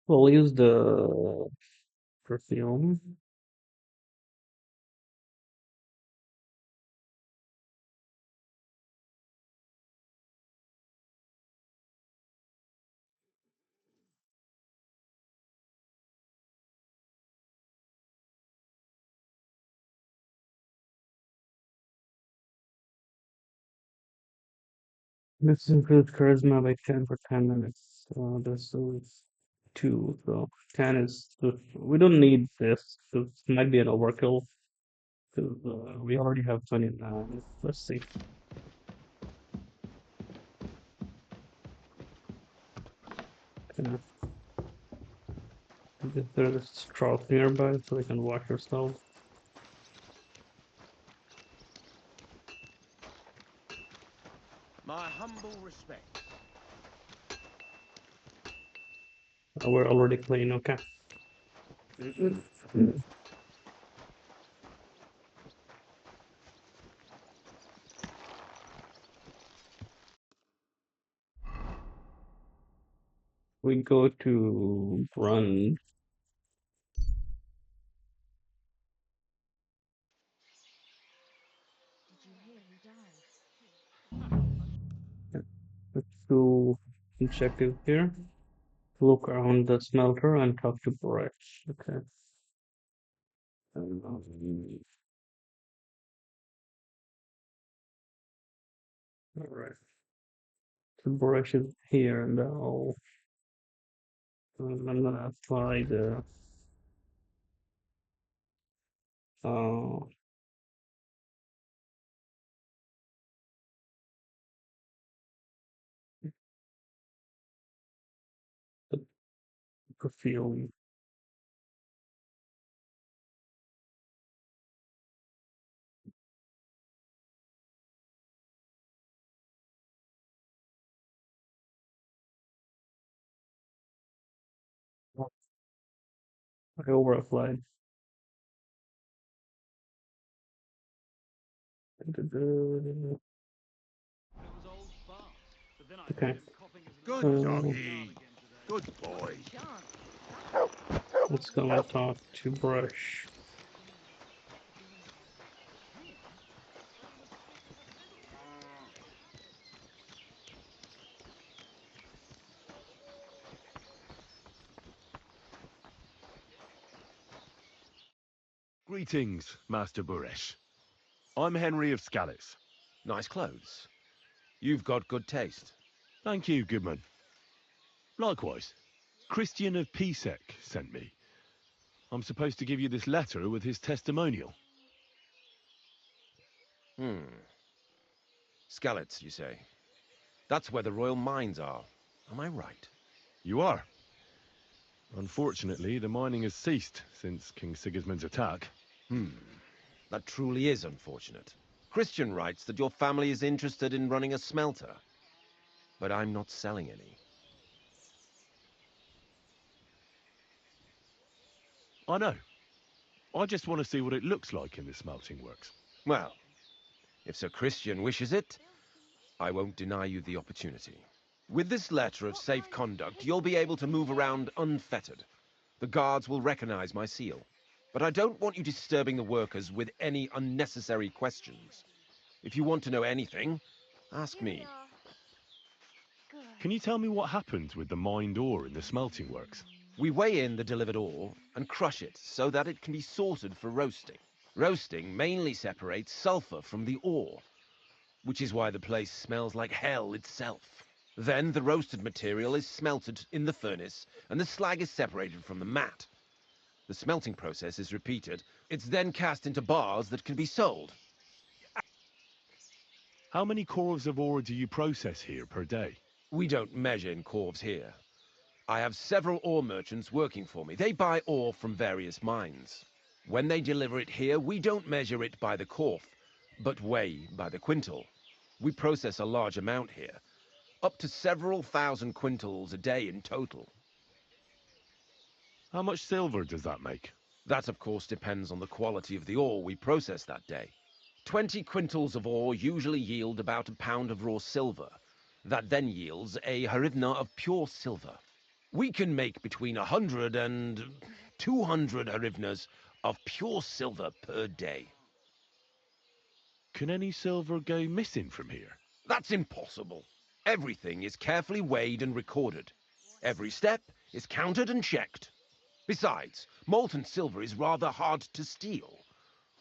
We'll use the perfume. This includes charisma by 10 for 10 minutes. This is 2, so 10 is. We don't need this. This might be an overkill because we already have 29. Let's see. There's a straw nearby, so you can wash yourself. My humble respect. Oh, we're already clean, okay. We go to Grund. Did you hear who died? Let's do objective here. Look around the smelter and talk to Boresh. Okay. All right. So Boresh is here now. I'm gonna apply uh the perfume. I over applied. Okay. Good doggy. Good boy. Let's go and talk to Brush. Greetings, Master Buresh. I'm Henry of Scallis. Nice clothes. You've got good taste. Thank you, Goodman. Likewise, Christian of Pisek sent me. I'm supposed to give you this letter with his testimonial. Skalitz, you say? That's where the royal mines are. Am I right? You are. Unfortunately, the mining has ceased since King Sigismund's attack. That truly is unfortunate. Christian writes that your family is interested in running a smelter. But I'm not selling any. I know. I just want to see what it looks like in the smelting works. Well, if Sir Christian wishes it, I won't deny you the opportunity. With this letter of safe conduct, you'll be able to move around unfettered. The guards will recognize my seal. But I don't want you disturbing the workers with any unnecessary questions. If you want to know anything, ask me. Can you tell me what happens with the mined ore in the smelting works? We weigh in the delivered ore and crush it so that it can be sorted for roasting. Roasting mainly separates sulfur from the ore, which is why the place smells like hell itself. Then the roasted material is smelted in the furnace and the slag is separated from the matte. The smelting process is repeated. It's then cast into bars that can be sold. How many corves of ore do you process here per day? We don't measure in corves here. I have several ore merchants working for me. They buy ore from various mines. When they deliver it here, we don't measure it by the corf, but weigh by the quintal. We process a large amount here, up to several thousand quintals a day in total. How much silver does that make? That, of course, depends on the quality of the ore we process that day. 20 quintals of ore usually yield about a pound of raw silver. That then yields a hryvnia of pure silver. We can make between 100 and 200 hryvnias of pure silver per day. Can any silver go missing from here? That's impossible. Everything is carefully weighed and recorded. Every step is counted and checked. Besides, molten silver is rather hard to steal.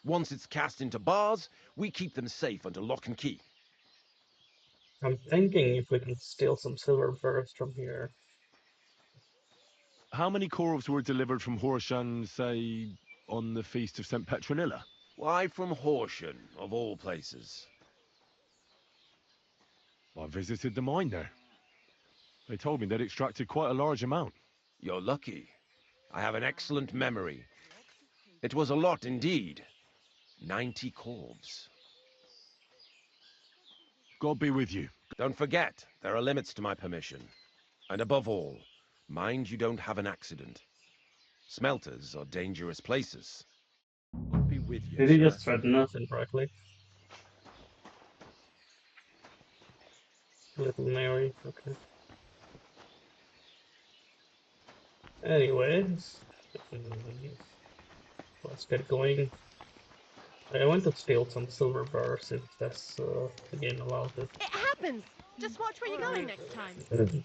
Once it's cast into bars, we keep them safe under lock and key. I'm thinking if we can steal some silver burst from here. How many corves were delivered from Horshan, say, on the Feast of St. Petronilla? Why from Horsham, of all places? I visited the mine there. They told me they'd extracted quite a large amount. You're lucky. I have an excellent memory. It was a lot indeed. 90 corves. God be with you. Don't forget, there are limits to my permission. And above all, Mind you don't have an accident. Smelters are dangerous places. I'll be with you, Did he sir. just threaten us indirectly? Little Mary, okay. Anyways, let's get going. I want to steal some silver bars if the game allows it. It happens! Just watch where you're going next time.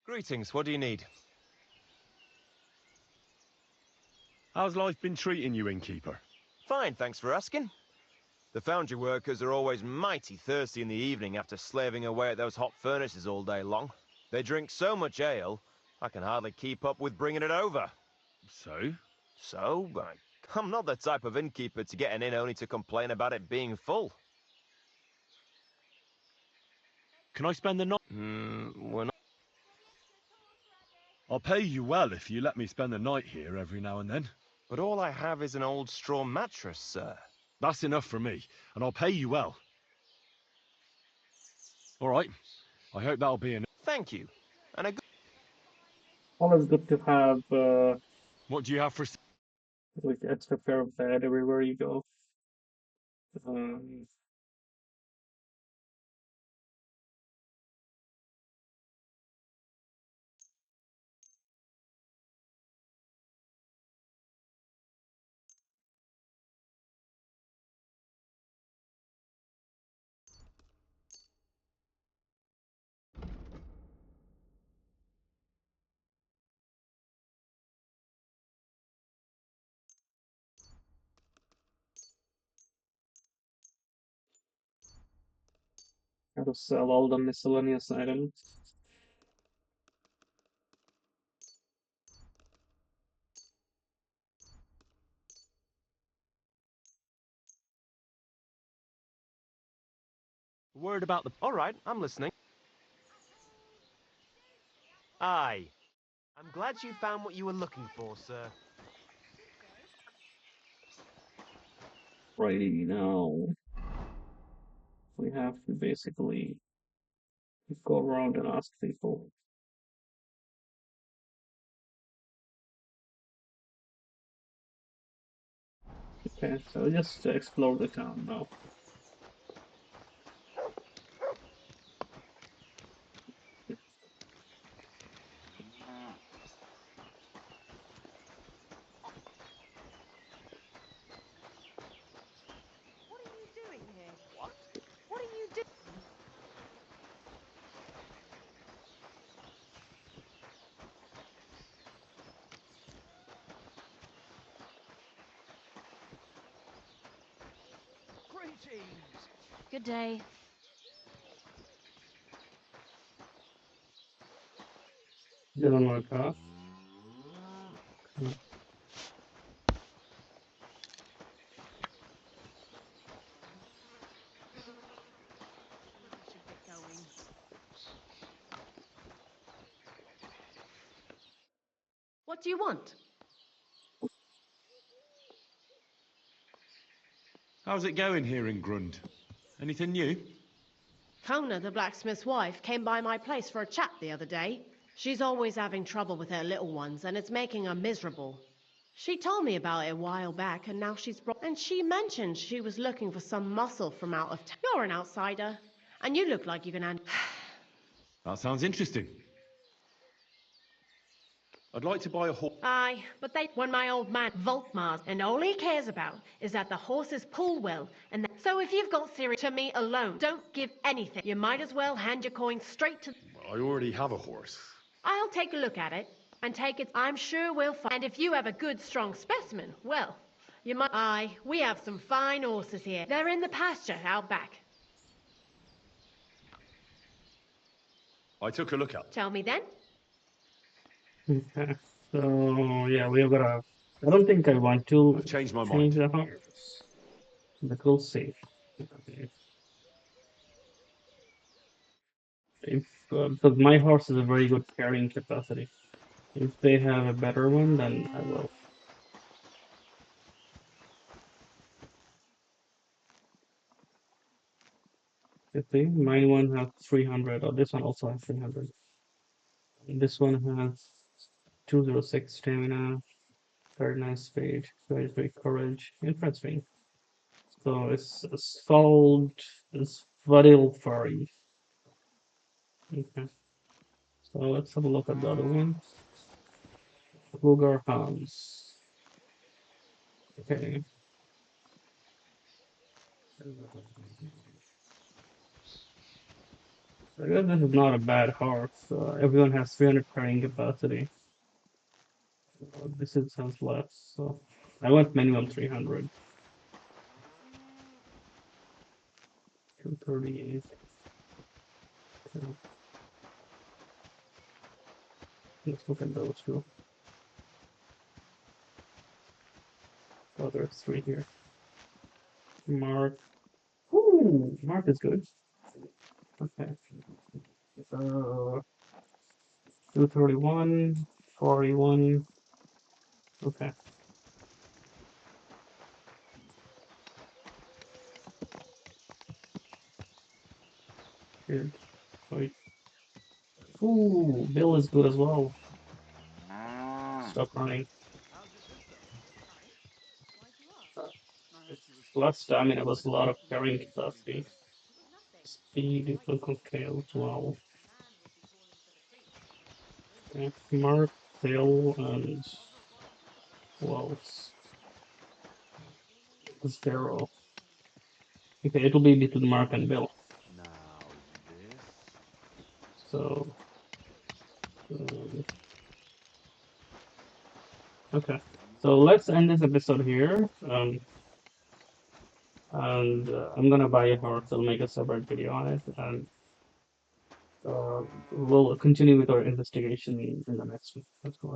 Greetings, what do you need? How's life been treating you, innkeeper? Fine, thanks for asking. The foundry workers are always mighty thirsty in the evening after slaving away at those hot furnaces all day long. They drink so much ale, I can hardly keep up with bringing it over. So? I'm not the type of innkeeper to get an inn only to complain about it being full. Can I spend the night? We're not. I'll pay you well if you let me spend the night here every now and then. But all I have is an old straw mattress, sir. That's enough for me, and I'll pay you well. All right. I hope that'll be enough. Thank you. And a good... Always good to have What do you have for... like extra pair of bed everywhere you go. Um, How to sell all the miscellaneous items. Word about the... All right, I'm listening. Aye. I'm glad you found what you were looking for, sir. Right now, we have to basically go around and ask people. Okay, so just explore the town now. What are you doing here? What are you doing? Greetings! Good day. Doesn't work off. I should get going. What do you want? How's it going here in Grund? Anything new? Kona, the blacksmith's wife, came by my place for a chat the other day. She's always having trouble with her little ones, and it's making her miserable. She told me about it a while back, and now she's brought... And she mentioned she was looking for some muscle from out of town. You're an outsider, and you look like you can handle... That sounds interesting. I'd like to buy a horse. Aye, but when my old man Volkmar, and all he cares about is that the horses pull well, and so if you've got theory to me alone, don't give anything. You might as well hand your coin straight to... I already have a horse. I'll take a look at it, and take it... I'm sure we'll find... And if you have a good, strong specimen, well, you might... Aye, we have some fine horses here. They're in the pasture out back. I took a look at. Tell me then. Okay, so yeah, we've got a. I don't think I want to I've changed my change mind. the horse, but we'll see. Okay. If because my horse has a very good carrying capacity. If they have a better one, then I will. I think my one has 300, or this one also has 300. This one has 206 stamina, 39 speed, 23 courage. Interesting. So it's sold as Vadil Furry. Okay. So let's have a look at the other one. Cougar Hounds. Okay. I guess this is not a bad horse. Everyone has 300 carrying capacity. This is sounds less. So I want minimum 300. 238. Okay. Let's look at those two. Oh, there's three here. Mark. Ooh, Mark is good. Okay. 231, 41. Okay. Good. Wait. Ooh, Bill is good as well. Stop running. Last stamina was a lot of carrying capacity. Speed, local scale as well. Okay. Mark, Bill, and who else? Zero. Okay, it'll be between Mark and Bill. So, okay. So let's end this episode here. And I'm gonna buy a horse. I'll make a separate video on it, and we'll continue with our investigation in the next one. Let's go.